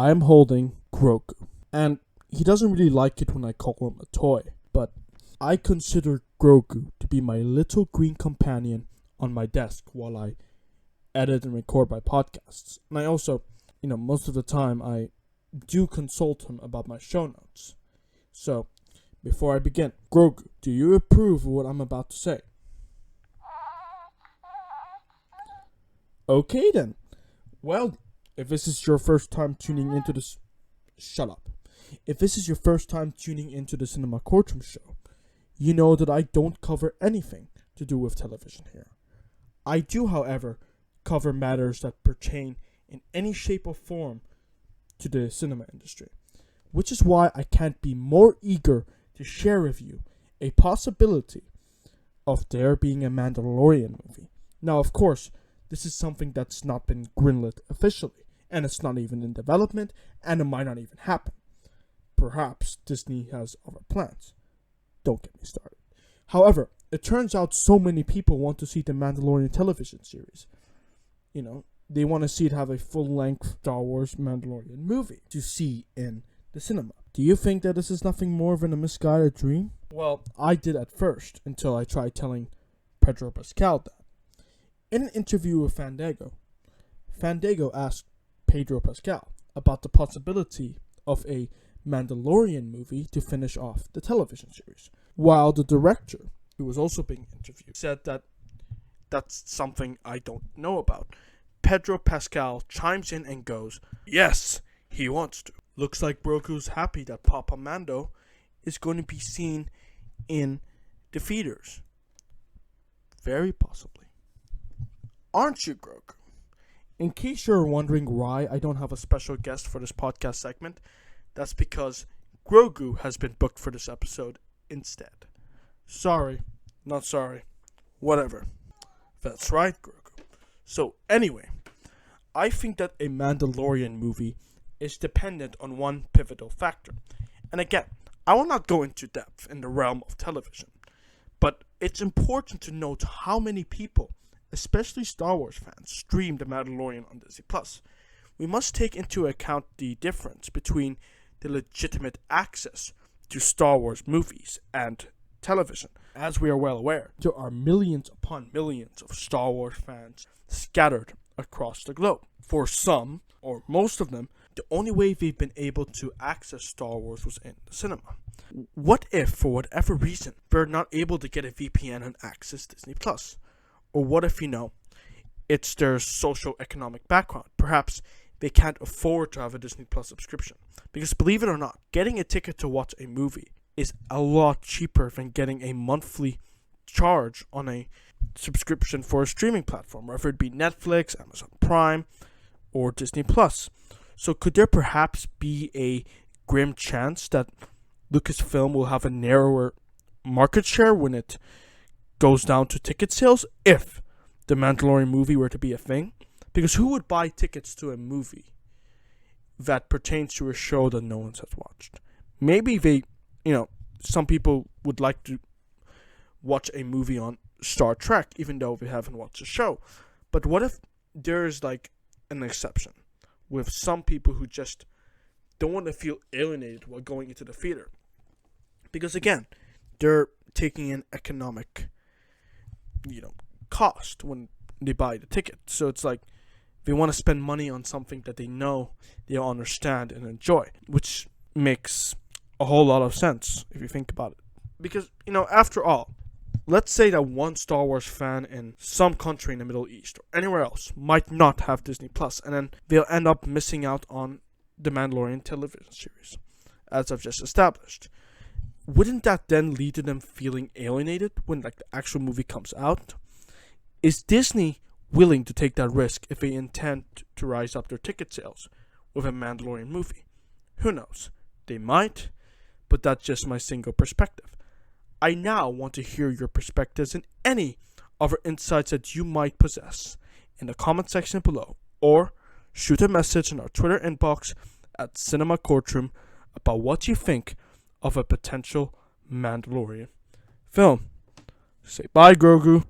I'm holding Grogu. And he doesn't really like it when I call him a toy, but I consider Grogu to be my little green companion on my desk while I edit and record my podcasts. And I also, most of the time I do consult him about my show notes. So, before I begin, Grogu, do you approve of what I'm about to say? Okay then. Well, if this is your first time tuning into this... Shut up. If this is your first time tuning into the Cinema Courtroom show, you know that I don't cover anything to do with television here. I do, however, cover matters that pertain in any shape or form to the cinema industry, which is why I can't be more eager to share with you a possibility of there being a Mandalorian movie. Now, of course, this is something that's not been greenlit officially, and it's not even in development, and it might not even happen. Perhaps Disney has other plans. Don't get me started. However, it turns out so many people want to see the Mandalorian television series. They want to see it have a full-length Star Wars Mandalorian movie to see in the cinema. Do you think that this is nothing more than a misguided dream? Well, I did at first, until I tried telling Pedro Pascal that. In an interview with Fandango asked Pedro Pascal about the possibility of a Mandalorian movie to finish off the television series, while the director, who was also being interviewed, said that that's something I don't know about. Pedro Pascal chimes in and goes, yes, he wants to. Looks like Grogu's happy that Papa Mando is going to be seen in the theaters. Very possibly. Aren't you, Grogu? In case you're wondering why I don't have a special guest for this podcast segment, that's because Grogu has been booked for this episode instead. Sorry. Not sorry. Whatever. That's right, Grogu. So, anyway, I think that a Mandalorian movie is dependent on one pivotal factor. And again, I will not go into depth in the realm of television, but it's important to note how many people, especially Star Wars fans, stream The Mandalorian on Disney+. We must take into account the difference between the legitimate access to Star Wars movies and television. As we are well aware, there are millions upon millions of Star Wars fans scattered across the globe. For some, or most of them, the only way they've been able to access Star Wars was in the cinema. What if, for whatever reason, they're not able to get a VPN and access Disney+? Or what if, it's their socio-economic background? Perhaps they can't afford to have a Disney Plus subscription. Because believe it or not, getting a ticket to watch a movie is a lot cheaper than getting a monthly charge on a subscription for a streaming platform, whether it be Netflix, Amazon Prime, or Disney Plus. So could there perhaps be a grim chance that Lucasfilm will have a narrower market share when it goes down to ticket sales if the Mandalorian movie were to be a thing? Because who would buy tickets to a movie that pertains to a show that no one has watched? Maybe they, some people would like to watch a movie on Star Trek even though they haven't watched the show. But what if there's an exception with some people who just don't want to feel alienated while going into the theater? Because again, they're taking an economic, cost when they buy the ticket. So it's they want to spend money on something that they know they'll understand and enjoy, which makes a whole lot of sense if you think about it. Because, after all, let's say that one Star Wars fan in some country in the Middle East or anywhere else might not have Disney Plus, and then they'll end up missing out on the Mandalorian television series, as I've just established. Wouldn't that then lead to them feeling alienated when the actual movie comes out? Is Disney willing to take that risk if they intend to rise up their ticket sales with a Mandalorian movie? Who knows? They might, but that's just my single perspective. I now want to hear your perspectives and any other insights that you might possess in the comment section below, or shoot a message in our Twitter inbox at Cinema Courtroom about what you think of a potential Mandalorian film. Say bye, Grogu.